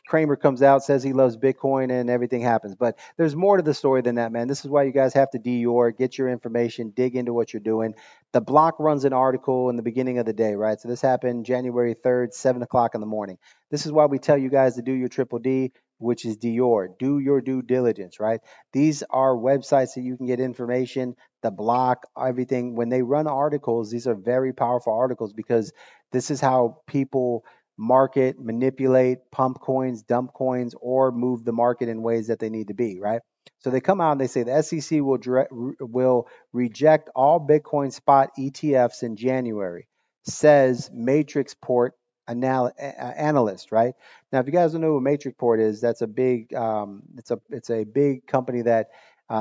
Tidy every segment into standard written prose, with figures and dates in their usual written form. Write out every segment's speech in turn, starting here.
Kramer comes out, says he loves Bitcoin, and everything happens. But there's more to the story than that, man. This is why you guys have to do get your information, dig into what you're doing. The block runs an article in the beginning of the day, right? So this happened January 3rd, 7 o'clock in the morning. This is why we tell you guys to do your triple D, which is Dior. Do your due diligence, right? These are websites that you can get information, the block, everything. When they run articles, these are very powerful articles because this is how people market, manipulate, pump coins, dump coins, or move the market in ways that they need to be, right? So they come out and they say the SEC will reject all Bitcoin spot ETFs in January, says Matrix Port analyst, right? Now, if you guys don't know who Matrix Port is, that's a big it's a big company that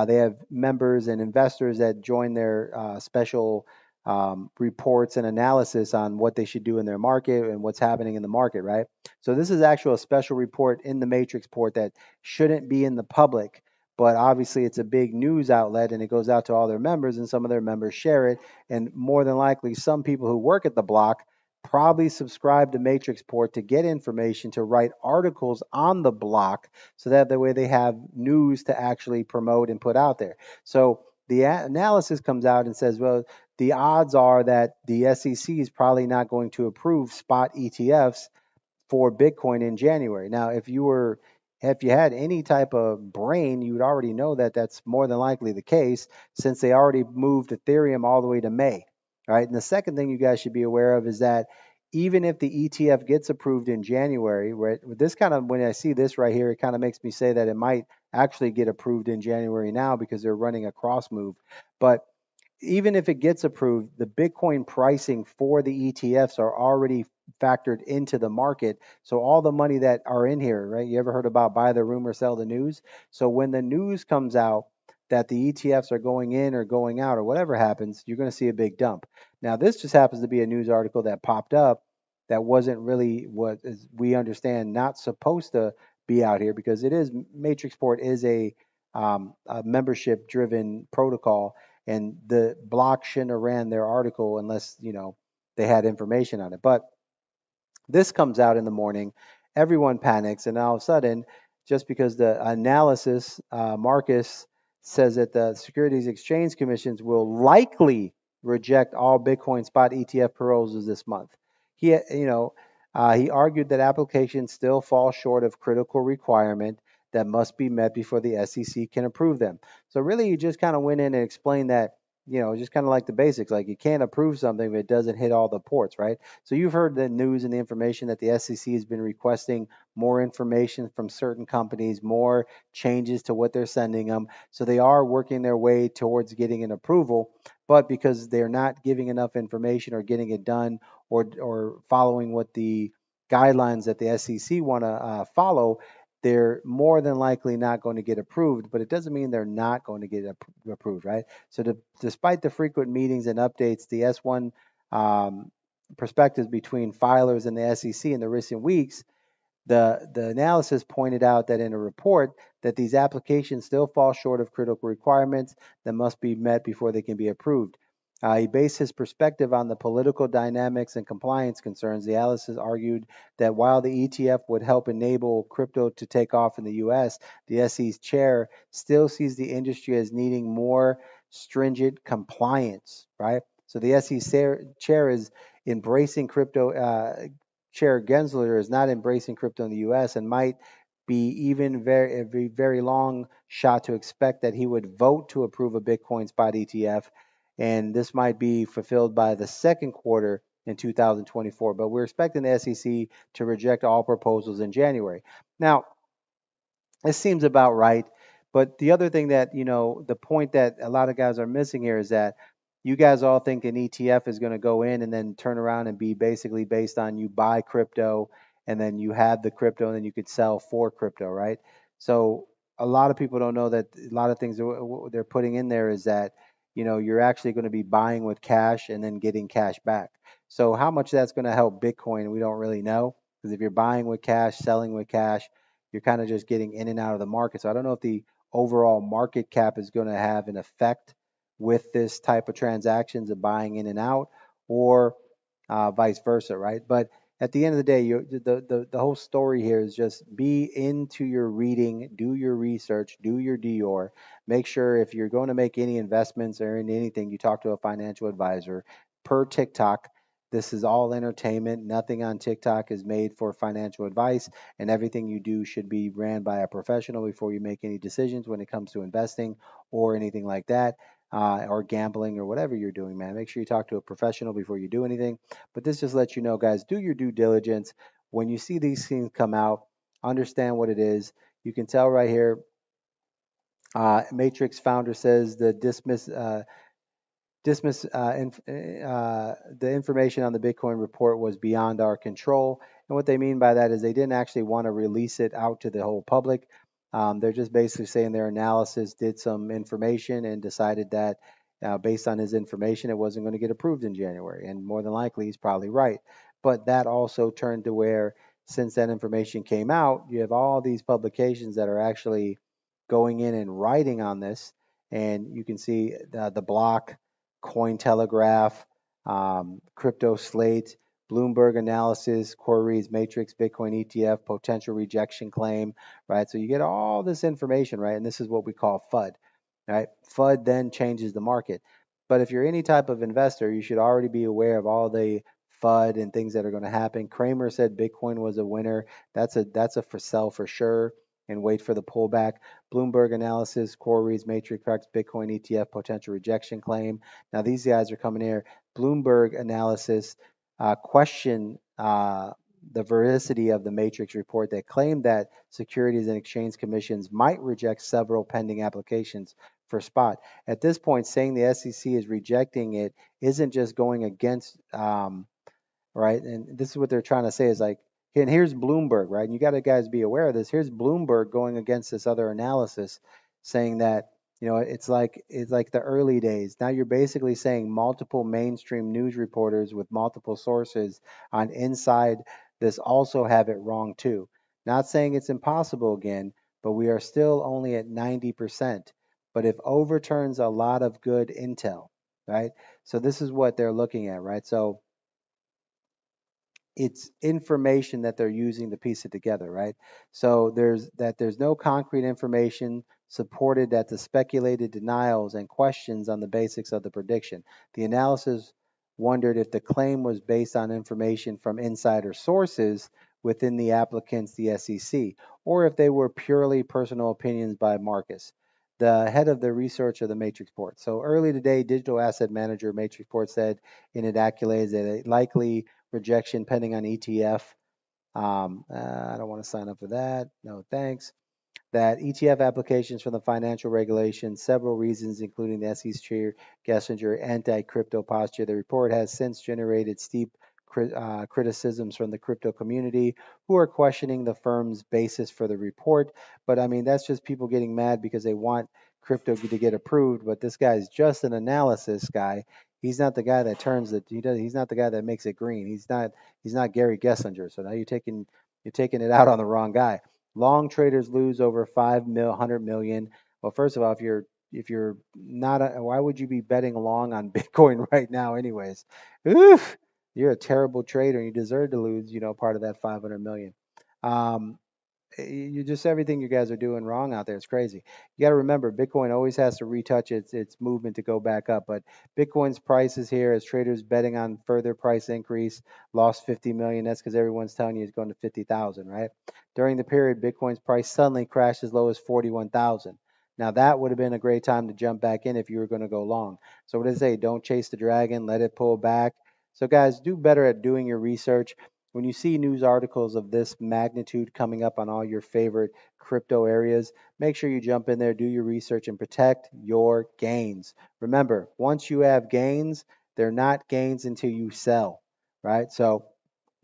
they have members and investors that join their special reports and analysis on what they should do in their market and what's happening in the market, right? So this is actually a special report in the Matrix port that shouldn't be in the public, but obviously it's a big news outlet and it goes out to all their members and some of their members share it. And more than likely, some people who work at the block probably subscribe to Matrix Port to get information to write articles on the block so that the way they have news to actually promote and put out there. So the analysis comes out and says, well, the odds are that the SEC is probably not going to approve spot ETFs for Bitcoin in January. Now, if you had any type of brain, you would already know that that's more than likely the case since they already moved Ethereum all the way to May, right? And the second thing you guys should be aware of is that even if the ETF gets approved in January, where this kind of when I see this right here, it kind of makes me say that it might actually get approved in January now because they're running a cross move. But even if it gets approved, the Bitcoin pricing for the ETFs are already factored into the market. So all the money that are in here, right? You ever heard about buy the rumor, sell the news? So when the news comes out that the ETFs are going in or going out or whatever happens, you're going to see a big dump. Now, this just happens to be a news article that popped up that wasn't really what is, we understand not supposed to be out here because it is Matrixport is a membership driven protocol and the block shouldn't have ran their article unless they had information on it. But this comes out in the morning, everyone panics, and all of a sudden, just because the analysis, Marcus says that the Securities Exchange Commissions will likely reject all Bitcoin spot ETF proposals this month. He argued that applications still fall short of critical requirement that must be met before the SEC can approve them. So really, you just kind of went in and explained that, just kind of like the basics, like you can't approve something if it doesn't hit all the ports, right? So you've heard the news and the information that the SEC has been requesting more information from certain companies, more changes to what they're sending them. So they are working their way towards getting an approval, but because they're not giving enough information or getting it done or following what the guidelines that the SEC want to follow, they're more than likely not going to get approved, but it doesn't mean they're not going to get approved, right? So despite the frequent meetings and updates, the S1 perspectives between filers and the SEC in the recent weeks, the analysis pointed out that in a report that these applications still fall short of critical requirements that must be met before they can be approved. He based his perspective on the political dynamics and compliance concerns. The analysis argued that while the ETF would help enable crypto to take off in the US, the SEC's chair still sees the industry as needing more stringent compliance, right? So the SEC chair is embracing crypto. Chair Gensler is not embracing crypto in the US and might be even very long shot to expect that he would vote to approve a Bitcoin spot ETF, and this might be fulfilled by the second quarter in 2024. But we're expecting the SEC to reject all proposals in January. Now, this seems about right. But the other thing that, the point that a lot of guys are missing here is that you guys all think an ETF is going to go in and then turn around and be basically based on you buy crypto and then you have the crypto and then you could sell for crypto, right? So a lot of people don't know that a lot of things they're putting in there is that, you're actually going to be buying with cash and then getting cash back. So how much that's going to help Bitcoin, we don't really know because if you're buying with cash, selling with cash, you're kind of just getting in and out of the market. So I don't know if the overall market cap is going to have an effect with this type of transactions of buying in and out or vice versa, right? But at the end of the day, the whole story here is just be into your reading, do your research, do your Dior. Make sure if you're going to make any investments or in anything, you talk to a financial advisor. Per TikTok, this is all entertainment. Nothing on TikTok is made for financial advice, and everything you do should be ran by a professional before you make any decisions when it comes to investing or anything like that, or gambling or whatever you're doing, man. Make sure you talk to a professional before you do anything. But this just lets you know, guys, do your due diligence. When you see these things come out, understand what it is. You can tell right here. Matrix founder says dismiss the information on the Bitcoin report was beyond our control. And what they mean by that is they didn't actually want to release it out to the whole public. They're just basically saying their analysis did some information and decided that based on his information, it wasn't going to get approved in January. And more than likely, he's probably right. But that also turned to where, since that information came out, you have all these publications that are actually going in and writing on this. And you can see the block, Cointelegraph, Crypto Slate, Bloomberg Analysis, Queries, Matrix, Bitcoin ETF, potential rejection claim, right? So you get all this information, right? And this is what we call FUD, right? FUD then changes the market. But if you're any type of investor, you should already be aware of all the FUD and things that are going to happen. Kramer said Bitcoin was a winner. That's a for sell for sure. And wait for the pullback. Bloomberg Analysis, Queries, Matrix, Bitcoin ETF, potential rejection claim. Now these guys are coming here. Bloomberg Analysis question the veracity of the Matrix report that claimed that Securities and Exchange Commissions might reject several pending applications for spot. At this point, saying the SEC is rejecting it isn't just going against right? And this is what they're trying to say is like, and here's Bloomberg, right? And you got to guys be aware of this. Here's Bloomberg going against this other analysis, saying that it's like the early days. Now you're basically saying multiple mainstream news reporters with multiple sources on inside this also have it wrong too. Not saying it's impossible again, but we are still only at 90%. But if overturns a lot of good intel, right? So this is what they're looking at, right? So it's information that they're using to piece it together, right? So there's no concrete information supported that the speculated denials and questions on the basics of the prediction. The analysis wondered if the claim was based on information from insider sources within the applicants, the SEC, or if they were purely personal opinions by Marcus, the head of the research of the Matrix Port. So early today, digital asset manager Matrix Port said in it accolades that a likely rejection pending on ETF. I don't want to sign up for that. No, thanks. That ETF applications from the financial regulation, several reasons, including the SEC chair Gessinger anti-crypto posture. The report has since generated steep criticisms from the crypto community who are questioning the firm's basis for the report. But I mean, that's just people getting mad because they want crypto to get approved. But this guy is just an analysis guy. He's not the guy that turns it. He's not the guy that makes it green. He's not Gary Gessinger. So now you're taking it out on the wrong guy. Long traders lose over 100 million. Well, first of all, if you're not, why would you be betting long on Bitcoin right now, anyways? Oof, you're a terrible trader and you deserve to lose, part of that 500 million. Um, you just everything you guys are doing wrong out there. It's crazy. You got to remember, Bitcoin always has to retouch its movement to go back up. But Bitcoin's prices here, as traders betting on further price increase, lost 50 million. That's because everyone's telling you it's going to 50,000, right? During the period, Bitcoin's price suddenly crashed as low as 41,000. Now that would have been a great time to jump back in if you were going to go long. So what does it say? Don't chase the dragon, let it pull back. So guys, do better at doing your research. When you see news articles of this magnitude coming up on all your favorite crypto areas, make sure you jump in there, do your research, and protect your gains. Remember, once you have gains, they're not gains until you sell, right? So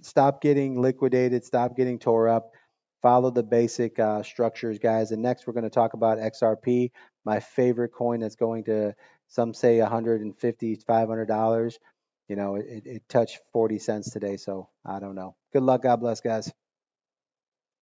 stop getting liquidated, stop getting tore up. Follow the basic structures, guys. And next, we're going to talk about XRP, my favorite coin that's going to, some say, 150, $500. It touched 40 cents today, so I don't know. Good luck. God bless, guys.